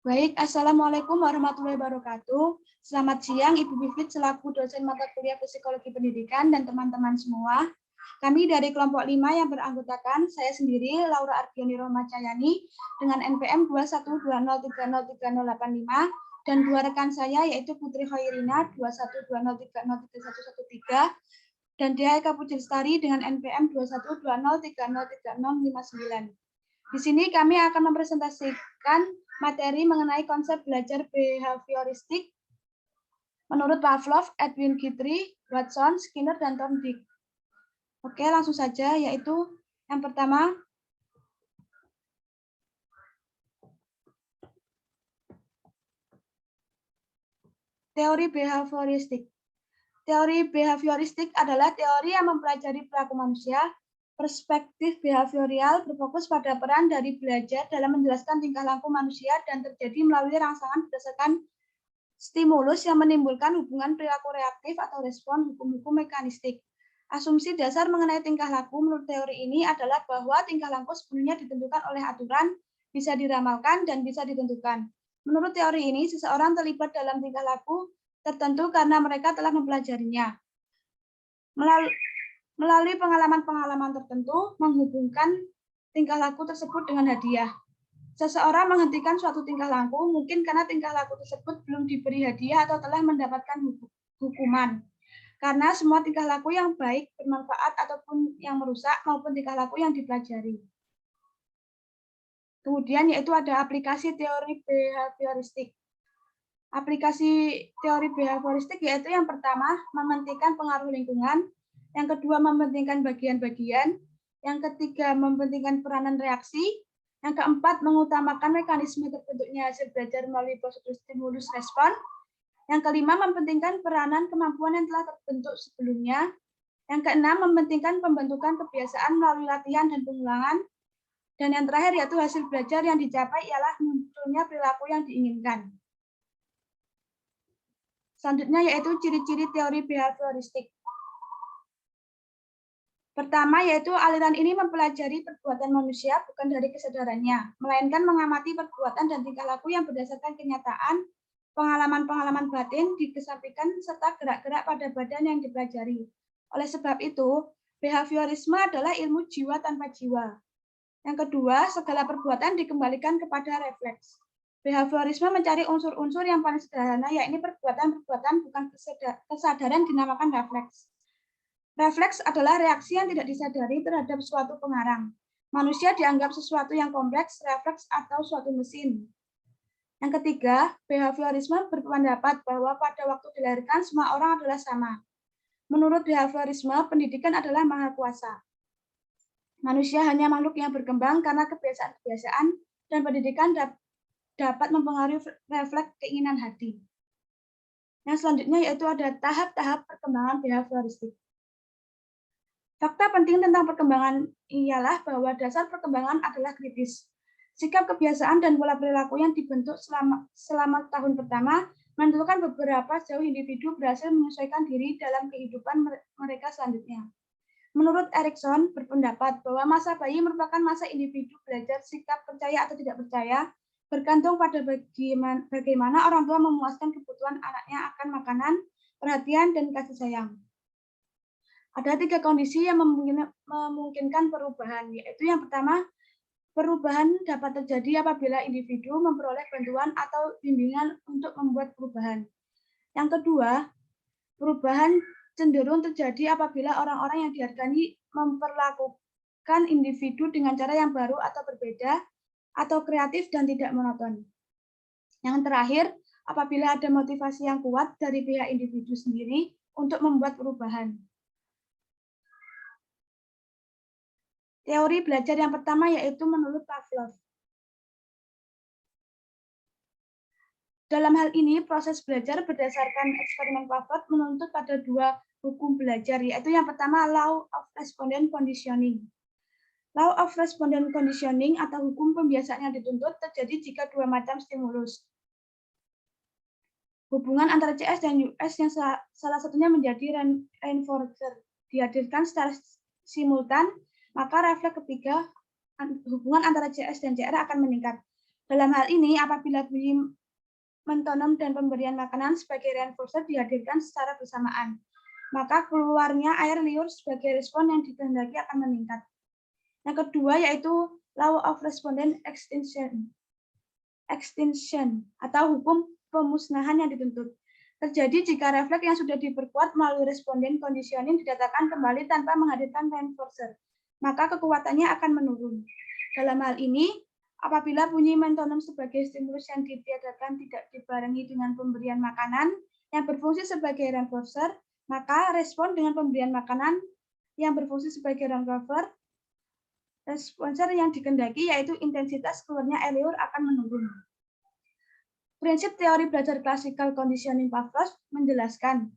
Baik, Assalamualaikum warahmatullahi wabarakatuh. Selamat siang, Ibu Bivit selaku dosen mata kuliah Psikologi Pendidikan dan teman-teman semua. Kami dari kelompok 5 yang beranggotakan saya sendiri, Laura Ardiani Rohmacayani, dengan NPM 21203030855, dan dua rekan saya yaitu Putri Khairina 21203031113, dan Dia Eka Puji Lestari dengan NPM 21203030659. Di sini kami akan mempresentasikan materi mengenai konsep belajar behavioristik menurut Pavlov, Edwin Guthrie, Watson, Skinner, dan Thorndike. Oke, langsung saja, yaitu yang pertama, teori behavioristik. Teori behavioristik adalah teori yang mempelajari perilaku manusia. Perspektif behavioral berfokus pada peran dari belajar dalam menjelaskan tingkah laku manusia dan terjadi melalui rangsangan berdasarkan stimulus yang menimbulkan hubungan perilaku reaktif atau respon hukum-hukum mekanistik. Asumsi dasar mengenai tingkah laku menurut teori ini adalah bahwa tingkah laku sepenuhnya ditentukan oleh aturan, bisa diramalkan, dan bisa ditentukan. Menurut teori ini, seseorang terlibat dalam tingkah laku tertentu karena mereka telah mempelajarinya. Melalui pengalaman-pengalaman tertentu, menghubungkan tingkah laku tersebut dengan hadiah. Seseorang menghentikan suatu tingkah laku mungkin karena tingkah laku tersebut belum diberi hadiah atau telah mendapatkan hukuman. Karena semua tingkah laku yang baik, bermanfaat, ataupun yang merusak, maupun tingkah laku yang dipelajari. Kemudian yaitu ada aplikasi teori behavioristik. Aplikasi teori behavioristik yaitu yang pertama, mementingkan pengaruh lingkungan, yang kedua, mementingkan bagian-bagian, yang ketiga, mementingkan peranan reaksi, yang keempat, mengutamakan mekanisme terbentuknya hasil belajar melalui prosedur stimulus respon, yang kelima, mementingkan peranan kemampuan yang telah terbentuk sebelumnya, yang keenam, mementingkan pembentukan kebiasaan melalui latihan dan pengulangan, dan yang terakhir yaitu hasil belajar yang dicapai ialah munculnya perilaku yang diinginkan. Selanjutnya yaitu ciri-ciri teori behavioristik. Pertama, yaitu aliran ini mempelajari perbuatan manusia bukan dari kesadarannya, melainkan mengamati perbuatan dan tingkah laku yang berdasarkan kenyataan, pengalaman-pengalaman batin, dikesampingkan, serta gerak-gerak pada badan yang dipelajari. Oleh sebab itu, behaviorisme adalah ilmu jiwa tanpa jiwa. Yang kedua, segala perbuatan dikembalikan kepada refleks. Behaviorisme mencari unsur-unsur yang paling sederhana, yakni perbuatan-perbuatan bukan kesadaran dinamakan refleks. Refleks adalah reaksi yang tidak disadari terhadap suatu pengarang. Manusia dianggap sesuatu yang kompleks, refleks, atau suatu mesin. Yang ketiga, behaviorisme berpendapat bahwa pada waktu dilahirkan semua orang adalah sama. Menurut behaviorisme, pendidikan adalah maha kuasa. Manusia hanya makhluk yang berkembang karena kebiasaan-kebiasaan dan pendidikan dapat mempengaruhi refleks keinginan hati. Yang selanjutnya yaitu ada tahap-tahap perkembangan behavioristik. Fakta penting tentang perkembangan ialah bahwa dasar perkembangan adalah kritis. Sikap kebiasaan dan pola perilaku yang dibentuk selama tahun pertama menentukan beberapa jauh individu berhasil menyesuaikan diri dalam kehidupan mereka selanjutnya. Menurut Erikson berpendapat bahwa masa bayi merupakan masa individu belajar sikap percaya atau tidak percaya, bergantung pada bagaimana orang tua memuaskan kebutuhan anaknya akan makanan, perhatian, dan kasih sayang. Ada 3 kondisi yang memungkinkan perubahan, yaitu yang pertama, perubahan dapat terjadi apabila individu memperoleh bantuan atau bimbingan untuk membuat perubahan. Yang kedua, perubahan cenderung terjadi apabila orang-orang yang dihadiri memperlakukan individu dengan cara yang baru atau berbeda, atau kreatif dan tidak monoton. Yang terakhir, apabila ada motivasi yang kuat dari pihak individu sendiri untuk membuat perubahan. Teori belajar yang pertama yaitu menurut Pavlov. Dalam hal ini, proses belajar berdasarkan eksperimen Pavlov menuntut pada 2 hukum belajar, yaitu yang pertama Law of Respondent Conditioning. Law of Respondent Conditioning atau hukum pembiasaan yang dituntut terjadi jika 2 macam stimulus. Hubungan antara CS dan US yang salah satunya menjadi reinforcer dihadirkan secara simultan, maka refleks ketiga hubungan antara CS dan CR akan meningkat. Dalam hal ini, apabila bunyi mentonom dan pemberian makanan sebagai reinforcer dihadirkan secara bersamaan, maka keluarnya air liur sebagai respon yang dikehendaki akan meningkat. Yang kedua yaitu law of respondent extinction atau hukum pemusnahan yang dituntut. Terjadi jika refleks yang sudah diperkuat melalui responden conditioning didatangkan kembali tanpa menghadirkan reinforcer, maka kekuatannya akan menurun. Dalam hal ini, apabila bunyi mentonom sebagai stimulus yang ditiadakan tidak dibarengi dengan pemberian makanan yang berfungsi sebagai reinforcer, maka respon dengan pemberian makanan yang berfungsi sebagai reinforcer, responsor yang dikehendaki yaitu intensitas keluarnya air liur akan menurun. Prinsip teori belajar classical conditioning Pavlov menjelaskan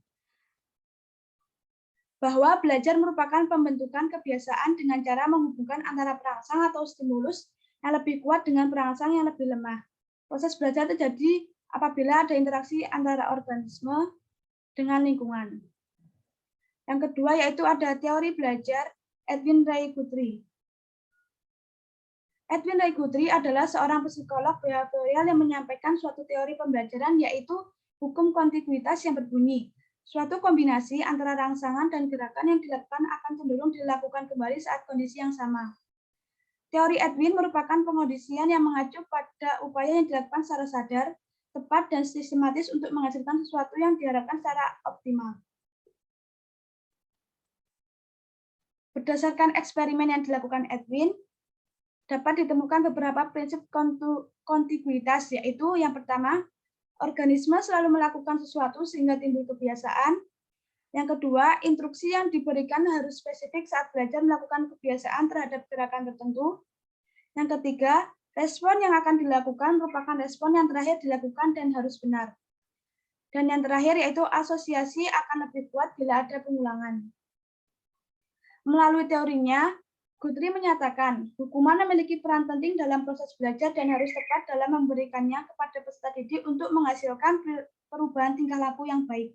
bahwa belajar merupakan pembentukan kebiasaan dengan cara menghubungkan antara perangsang atau stimulus yang lebih kuat dengan perangsang yang lebih lemah. Proses belajar terjadi apabila ada interaksi antara organisme dengan lingkungan. Yang kedua yaitu ada teori belajar Edwin Ray Guthrie. Edwin Ray Guthrie adalah seorang psikolog behavioral yang menyampaikan suatu teori pembelajaran yaitu hukum kontiguitas yang berbunyi. Suatu kombinasi antara rangsangan dan gerakan yang dilakukan akan cenderung dilakukan kembali saat kondisi yang sama. Teori Edwin merupakan pengondisian yang mengacu pada upaya yang dilakukan secara sadar, tepat, dan sistematis untuk menghasilkan sesuatu yang diharapkan secara optimal. Berdasarkan eksperimen yang dilakukan Edwin, dapat ditemukan beberapa prinsip kontiguitas, yaitu yang pertama, organisme selalu melakukan sesuatu sehingga timbul kebiasaan. Yang kedua, instruksi yang diberikan harus spesifik saat belajar melakukan kebiasaan terhadap gerakan tertentu. Yang ketiga, respon yang akan dilakukan merupakan respon yang terakhir dilakukan dan harus benar. Dan yang terakhir yaitu asosiasi akan lebih kuat bila ada pengulangan. Melalui teorinya, Guthrie menyatakan, hukuman memiliki peran penting dalam proses belajar dan harus tepat dalam memberikannya kepada peserta didik untuk menghasilkan perubahan tingkah laku yang baik.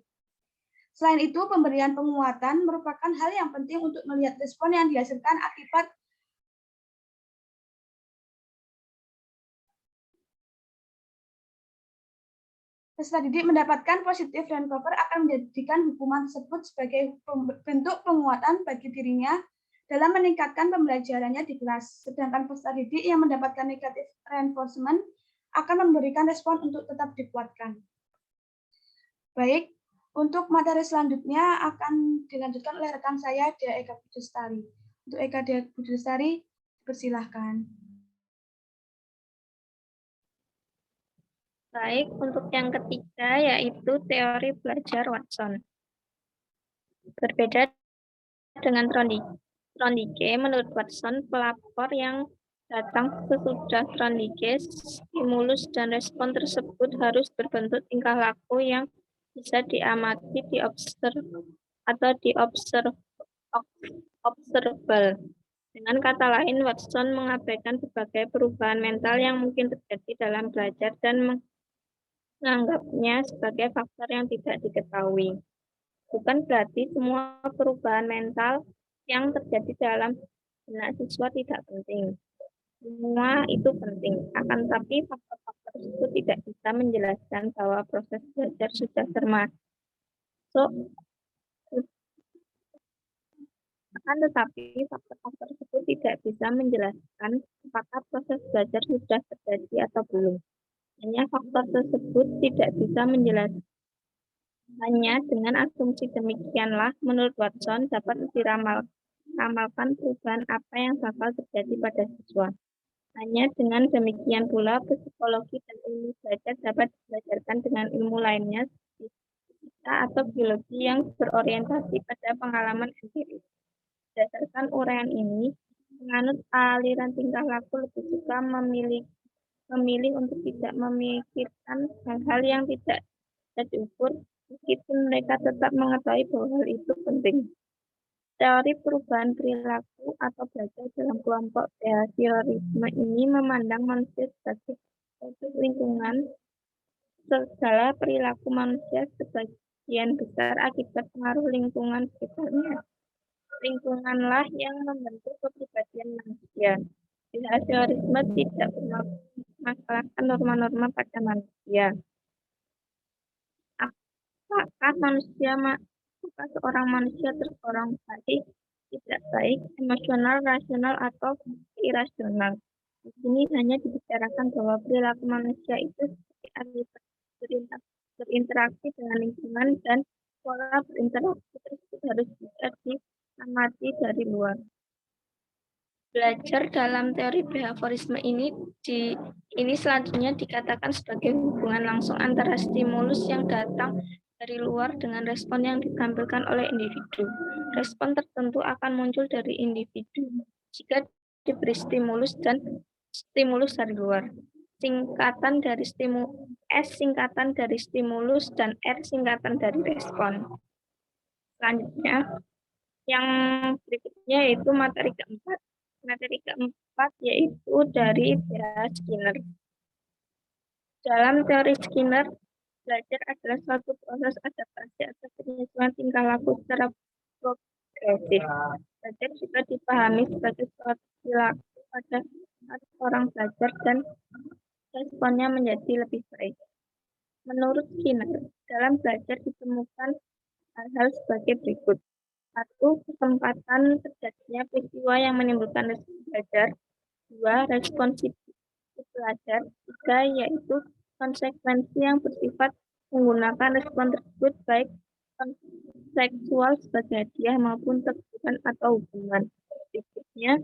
Selain itu, pemberian penguatan merupakan hal yang penting untuk melihat respon yang dihasilkan akibat peserta didik mendapatkan positif reinforcer akan menjadikan hukuman tersebut sebagai bentuk penguatan bagi dirinya dalam meningkatkan pembelajarannya di kelas. Sedangkan peserta didik yang mendapatkan negatif reinforcement akan memberikan respon untuk tetap dikuatkan. Baik, untuk materi selanjutnya akan dilanjutkan oleh rekan saya, Dea Eka Budistari. Untuk Eka Dea Budistari, persilahkan. Baik, untuk yang ketiga yaitu teori belajar Watson. Berbeda dengan Trondike, menurut Watson, pelapor yang datang sesudah Trondike, stimulus dan respon tersebut harus berbentuk tingkah laku yang bisa diamati, observable. Dengan kata lain, Watson mengabaikan berbagai perubahan mental yang mungkin terjadi dalam belajar dan menganggapnya sebagai faktor yang tidak diketahui. Bukan berarti semua perubahan mental yang terjadi dalam benak siswa tidak penting. Semua itu penting, akan tapi faktor-faktor tersebut tidak bisa menjelaskan bahwa proses belajar sudah termasuk. Akan tetapi faktor-faktor tersebut tidak bisa menjelaskan apakah proses belajar sudah terjadi atau belum. Hanya faktor tersebut tidak bisa menjelaskan. Hanya dengan asumsi demikianlah, menurut Watson, dapat diramalkan perubahan apa yang bakal terjadi pada siswa. Hanya dengan demikian pula, psikologi dan ilmu belajar dapat dibelajarkan dengan ilmu lainnya, seperti fisika atau biologi yang berorientasi pada pengalaman empiris. Berdasarkan uraian ini, penganut aliran tingkah laku lebih suka memilih untuk tidak memikirkan hal-hal yang tidak bisa diukur, meskipun mereka tetap mengetahui bahwa hal itu penting. Teori perubahan perilaku atau belajar dalam kelompok behaviorisme ini memandang manusia sebagai suatu lingkungan. Segala perilaku manusia sebagian besar akibat pengaruh lingkungan sekitarnya. Lingkunganlah yang membentuk kepribadian manusia. Behaviorisme tidak memasalahkan norma-norma pada manusia. Apakah seorang manusia tergolong baik, tidak baik, emosional, rasional, atau irasional? Di sini hanya dibicarakan bahwa perilaku manusia itu seperti akibat berinteraksi dengan lingkungan dan pola berinteraksi tersebut harus bisa diamati dari luar. Belajar dalam teori behaviorisme ini selanjutnya dikatakan sebagai hubungan langsung antara stimulus yang datang dari luar dengan respon yang ditampilkan oleh individu. Respon tertentu akan muncul dari individu jika diberi stimulus dari luar. S singkatan dari stimulus dan R singkatan dari respon. Selanjutnya, yang berikutnya yaitu materi keempat. Materi keempat yaitu dari teori Skinner. Dalam teori Skinner, belajar adalah suatu proses adaptasi atas penyesuaian tingkah laku secara progresif. Belajar juga dipahami sebagai suatu perilaku pada saat orang belajar dan responnya menjadi lebih baik. Menurut Skinner, dalam belajar ditemukan hal-hal sebagai berikut. 1. Kesempatan terjadinya peristiwa yang menimbulkan respon belajar. 2. Respon belajar. 3. Yaitu konsekuensi yang bersifat menggunakan respon tersebut baik seksual sebagai hadiah maupun teguran atau hukuman. Berikutnya,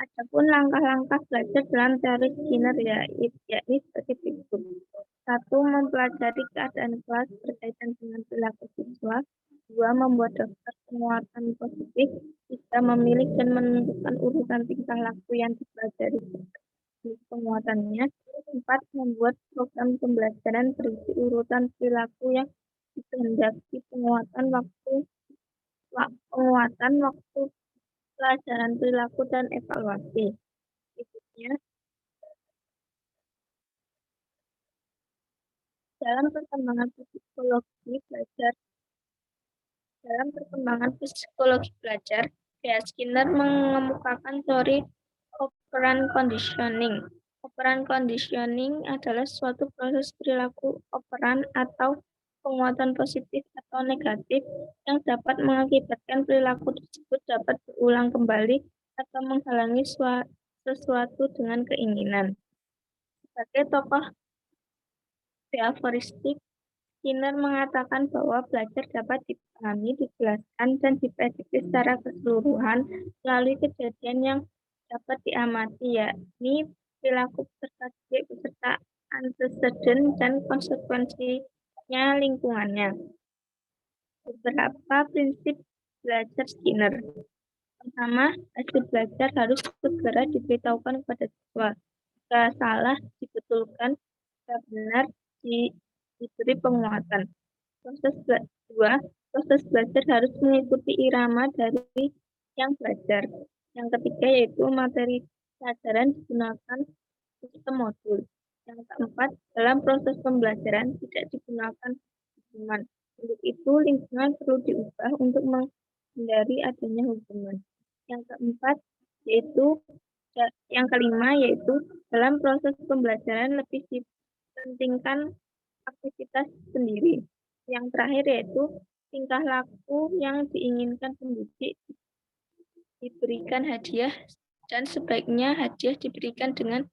adapun langkah-langkah belajar dalam teori Skinner yakni sebagai berikut. 1. Mempelajari keadaan kelas berkaitan dengan perilaku siswa. 2. Membuat daftar penguatan positif. 3. Memilih dan menentukan urutan tingkah laku yang dipelajari penguatannya. 4. Membuat program pembelajaran berisi urutan perilaku yang dikehendaki penguatan waktu pelajaran perilaku dan evaluasi. Berikutnya, dalam perkembangan psikologi belajar, Skinner mengemukakan teori operant conditioning. Operant conditioning adalah suatu proses perilaku operan atau penguatan positif atau negatif yang dapat mengakibatkan perilaku tersebut dapat berulang kembali atau menghalangi sesuatu dengan keinginan. Sebagai tokoh behavioristik, Skinner mengatakan bahwa belajar dapat dipahami, dijelaskan, dan diprediksi secara keseluruhan melalui kejadian yang dapat diamati, yakni perilaku peserta didik beserta antecedent dan konsekuensinya lingkungannya. Beberapa prinsip belajar Skinner. Pertama, hasil belajar harus segera diberitahukan kepada siswa. Jika salah, dibetulkan. Jika benar, diberi penguatan. Proses belajar harus mengikuti irama dari yang belajar. Yang ketiga yaitu materi pelajaran digunakan sistem modul. Yang keempat, dalam proses pembelajaran tidak digunakan hukuman. Untuk itu, lingkungan perlu diubah untuk menghindari adanya hukuman. Yang kelima yaitu dalam proses pembelajaran lebih dipentingkan aktivitas sendiri. Yang terakhir yaitu tingkah laku yang diinginkan pendidik diberikan hadiah dan sebaiknya hadiah diberikan dengan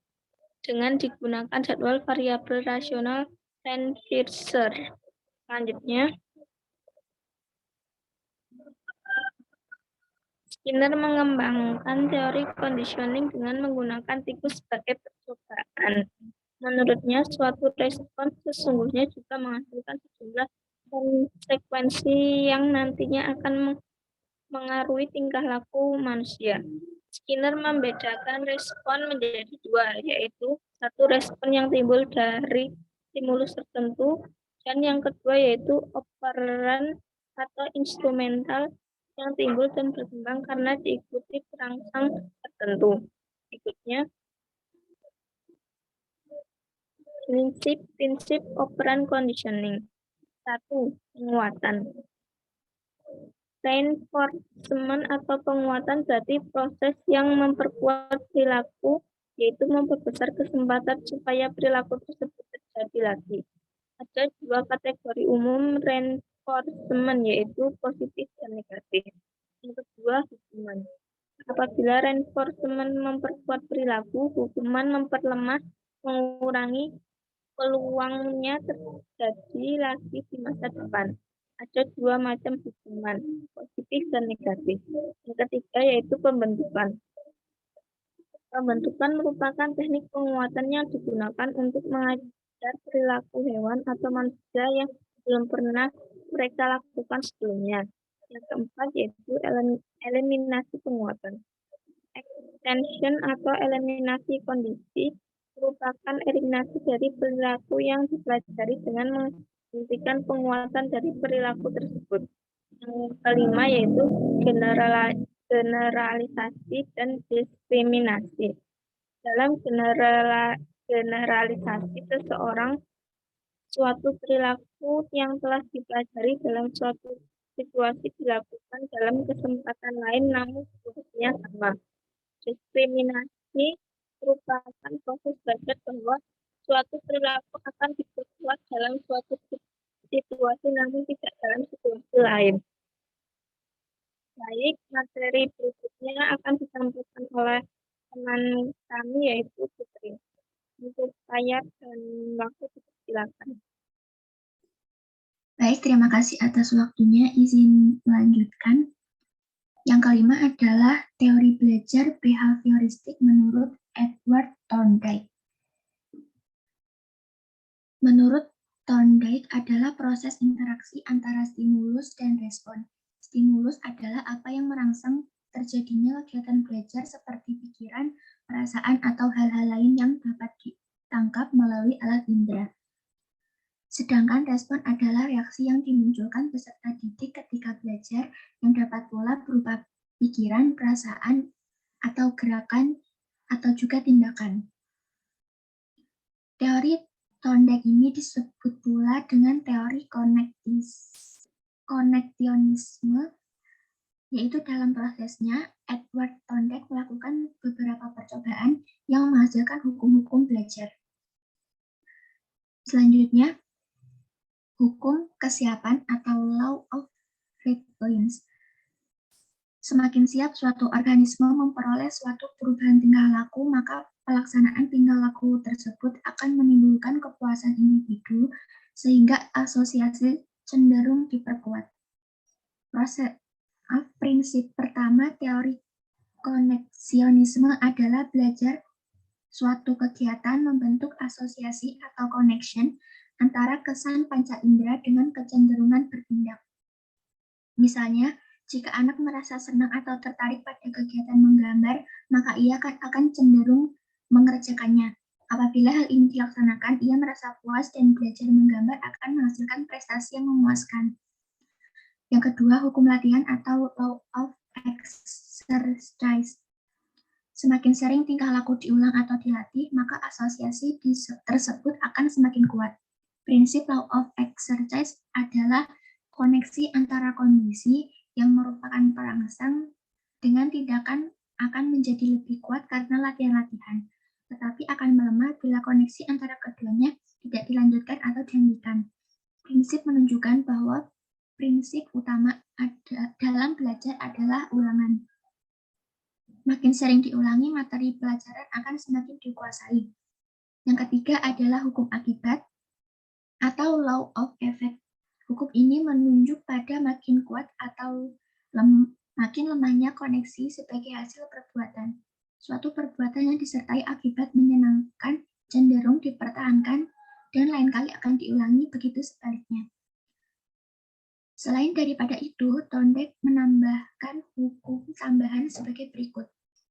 digunakan jadwal variabel rasional Randvisor. Selanjutnya, Skinner mengembangkan teori conditioning dengan menggunakan tikus sebagai percobaan. Menurutnya, suatu respon sesungguhnya juga menghasilkan sejumlah konsekuensi yang nantinya akan mengaruhi tingkah laku manusia. Skinner membedakan respon menjadi dua, yaitu satu respon yang timbul dari stimulus tertentu, dan yang kedua yaitu operan atau instrumental yang timbul dan berkembang karena diikuti perangsang tertentu. Berikutnya, prinsip operant conditioning. 1. Penguatan. Reinforcement atau penguatan berarti proses yang memperkuat perilaku, yaitu memperbesar kesempatan supaya perilaku tersebut terjadi lagi. Ada dua kategori umum reinforcement, yaitu positif dan negatif. Yang kedua, hukuman. Apabila reinforcement memperkuat perilaku, hukuman memperlemah, mengurangi peluangnya terjadi lagi di masa depan. Ada dua macam hukuman, positif dan negatif. Yang ketiga yaitu pembentukan. Pembentukan merupakan teknik penguatan yang digunakan untuk mengajar perilaku hewan atau manusia yang belum pernah mereka lakukan sebelumnya. Yang keempat yaitu eliminasi penguatan. Extension atau eliminasi kondisi merupakan eliminasi dari perilaku yang dipelajari dengan menghentikan penguatan dari perilaku tersebut. Yang kelima yaitu generalisasi dan diskriminasi. Dalam generalisasi seseorang, suatu perilaku yang telah dipelajari dalam suatu situasi dilakukan dalam kesempatan lain namun situasinya sama. Diskriminasi merupakan proses belajar bahwa suatu perilaku akan diperkuat dalam suatu situasi namun tidak dalam situasi lain. Baik, materi berikutnya akan disampaikan oleh teman kami yaitu Putri. Untuk ayat dan waktu silakan. Baik, terima kasih atas waktunya. Izin melanjutkan. Yang kelima adalah teori belajar behavioristik menurut Edward Thorndike. Menurut Thorndike adalah proses interaksi antara stimulus dan respon. Stimulus adalah apa yang merangsang terjadinya kegiatan belajar seperti pikiran, perasaan, atau hal-hal lain yang dapat ditangkap melalui alat indera. Sedangkan respon adalah reaksi yang dimunculkan peserta didik ketika belajar yang dapat pula berupa pikiran, perasaan, atau gerakan, atau juga tindakan. Teori Thorndike ini disebut pula dengan teori koneksionisme, yaitu dalam prosesnya Edward Thorndike melakukan beberapa percobaan yang menghasilkan hukum-hukum belajar. Selanjutnya, hukum kesiapan atau law of readiness. Semakin siap suatu organisme memperoleh suatu perubahan tingkah laku, maka pelaksanaan tingkah laku tersebut akan menimbulkan kepuasan individu sehingga asosiasi cenderung diperkuat. Prinsip pertama teori koneksionisme adalah belajar suatu kegiatan membentuk asosiasi atau connection antara kesan panca indera dengan kecenderungan bertindak. Misalnya, jika anak merasa senang atau tertarik pada kegiatan menggambar, maka ia akan cenderung mengerjakannya. Apabila hal ini dilaksanakan, ia merasa puas dan belajar menggambar akan menghasilkan prestasi yang memuaskan. Yang kedua, hukum latihan atau law of exercise. Semakin sering tingkah laku diulang atau dilatih, maka asosiasi tersebut akan semakin kuat. Prinsip law of exercise adalah koneksi antara kondisi yang merupakan perangsang dengan tindakan akan menjadi lebih kuat karena latihan-latihan, tetapi akan melemah bila koneksi antara keduanya tidak dilanjutkan atau dihentikan. Prinsip menunjukkan bahwa prinsip utama dalam belajar adalah ulangan. Makin sering diulangi, materi pelajaran akan semakin dikuasai. Yang ketiga adalah hukum akibat atau law of effect. Hukum ini menunjuk pada makin kuat atau makin lemahnya koneksi sebagai hasil perbuatan. Suatu perbuatan yang disertai akibat menyenangkan cenderung dipertahankan dan lain kali akan diulangi, begitu sebaliknya. Selain daripada itu, Thorndike menambahkan hukum tambahan sebagai berikut.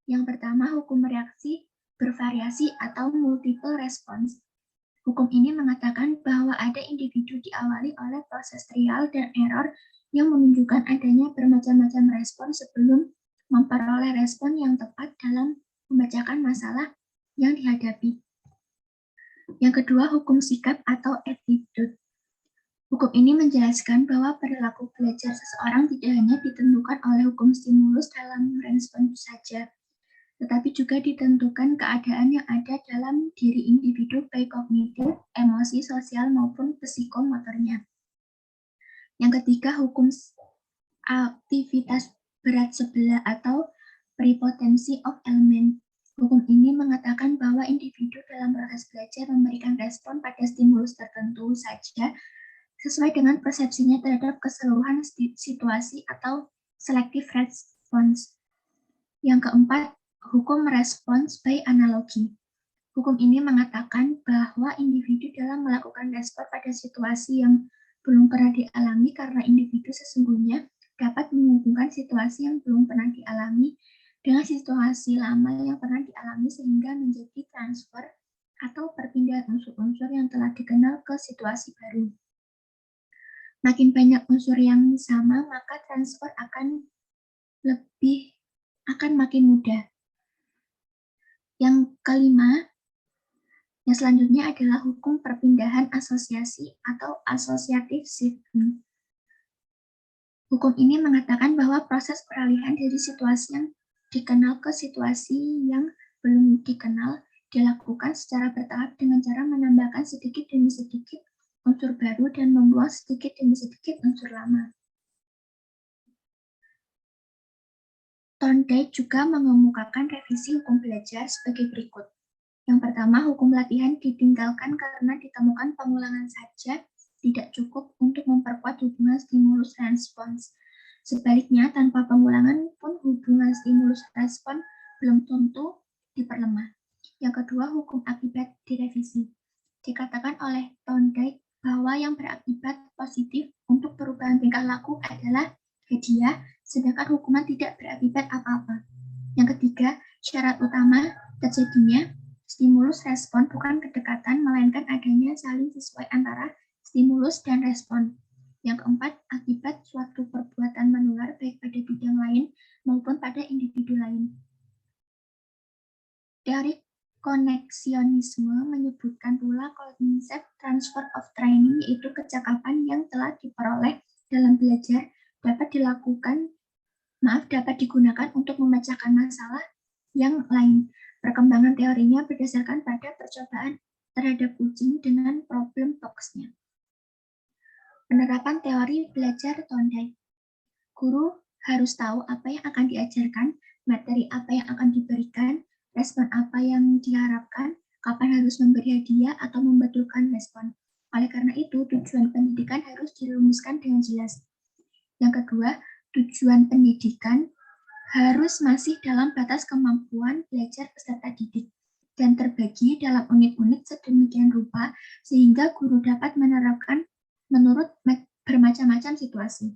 Yang pertama, hukum reaksi bervariasi atau multiple response. Hukum ini mengatakan bahwa ada individu diawali oleh proses trial dan error yang menunjukkan adanya bermacam-macam respon sebelum memperoleh respon yang tepat dalam memecahkan masalah yang dihadapi. Yang kedua, hukum sikap atau attitude. Hukum ini menjelaskan bahwa perilaku belajar seseorang tidak hanya ditentukan oleh hukum stimulus dalam respon saja, tetapi juga ditentukan keadaan yang ada dalam diri individu baik kognitif, emosi, sosial, maupun psikomotornya. Yang ketiga, hukum aktivitas berat sebelah atau prepotency of element. Hukum ini mengatakan bahwa individu dalam proses belajar memberikan respon pada stimulus tertentu saja sesuai dengan persepsinya terhadap keseluruhan situasi atau selective response. Yang keempat, hukum response by analogi. Hukum ini mengatakan bahwa individu dalam melakukan respon pada situasi yang belum pernah dialami karena individu sesungguhnya dapat menghubungkan situasi yang belum pernah dialami dengan situasi lama yang pernah dialami sehingga menjadi transfer atau perpindahan unsur-unsur yang telah dikenal ke situasi baru. Makin banyak unsur yang sama, maka transfer akan makin mudah. Yang kelima, yang selanjutnya adalah hukum perpindahan asosiasi atau associative shifting. Hukum ini mengatakan bahwa proses peralihan dari situasi yang dikenal ke situasi yang belum dikenal dilakukan secara bertahap dengan cara menambahkan sedikit demi sedikit unsur baru dan membuang sedikit demi sedikit unsur lama. Thorndike juga mengemukakan revisi hukum belajar sebagai berikut. Yang pertama, hukum latihan ditinggalkan karena ditemukan pengulangan saja tidak cukup untuk memperkuat hubungan stimulus-respons. Sebaliknya, tanpa pengulangan pun hubungan stimulus-respon belum tentu diperlemah. Yang kedua, hukum akibat direvisi. Dikatakan oleh Thorndike bahwa yang berakibat positif untuk perubahan tingkah laku adalah hadiah, sedangkan hukuman tidak berakibat apa-apa. Yang ketiga, syarat utama terjadinya stimulus respon bukan kedekatan, melainkan adanya saling sesuai antara stimulus dan respon. Yang keempat, akibat suatu perbuatan menular baik pada bidang lain maupun pada individu lain. Teori koneksionisme menyebutkan pula konsep transfer of training, yaitu kecakapan yang telah diperoleh dalam belajar dapat digunakan untuk memecahkan masalah yang lain. Perkembangan teorinya berdasarkan pada percobaan terhadap kucing dengan problem box-nya. Penerapan teori belajar Thorndike. Guru harus tahu apa yang akan diajarkan, materi apa yang akan diberikan, respon apa yang diharapkan, kapan harus memberi hadiah atau membetulkan respon. Oleh karena itu, tujuan pendidikan harus dirumuskan dengan jelas. Yang kedua, tujuan pendidikan harus masih dalam batas kemampuan belajar peserta didik dan terbagi dalam unit-unit sedemikian rupa sehingga guru dapat menerapkan menurut bermacam-macam situasi.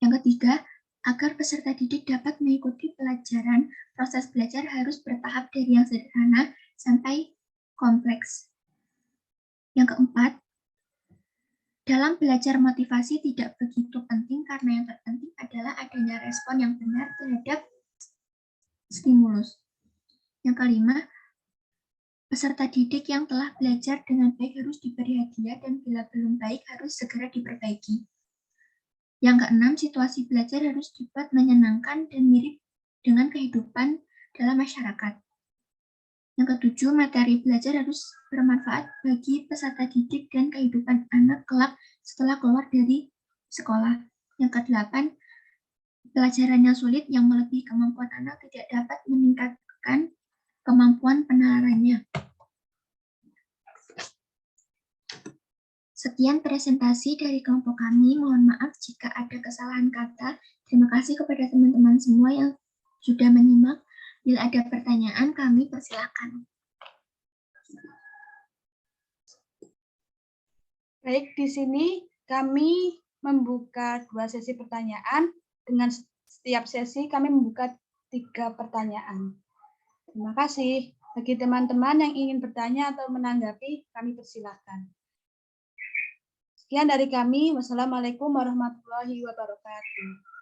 Yang ketiga, agar peserta didik dapat mengikuti pelajaran, proses belajar harus bertahap dari yang sederhana sampai kompleks. Yang keempat, dalam belajar motivasi tidak begitu penting karena yang terpenting adalah adanya respon yang benar terhadap stimulus. Yang kelima, peserta didik yang telah belajar dengan baik harus diberi hadiah dan bila belum baik harus segera diperbaiki. Yang keenam, situasi belajar harus dibuat menyenangkan dan mirip dengan kehidupan dalam masyarakat. Yang ketujuh, materi belajar harus bermanfaat bagi peserta didik dan kehidupan anak kelak setelah keluar dari sekolah. Yang kedelapan, pelajaran yang sulit yang melebihi kemampuan anak tidak dapat meningkatkan kemampuan penalarannya. Sekian presentasi dari kelompok kami. Mohon maaf jika ada kesalahan kata. Terima kasih kepada teman-teman semua yang sudah menyimak. Bila ada pertanyaan, kami persilakan. Baik, di sini kami membuka 2 sesi pertanyaan. Dengan setiap sesi kami membuka 3 pertanyaan. Terima kasih. Bagi teman-teman yang ingin bertanya atau menanggapi, kami persilakan. Sekian dari kami. Wassalamualaikum warahmatullahi wabarakatuh.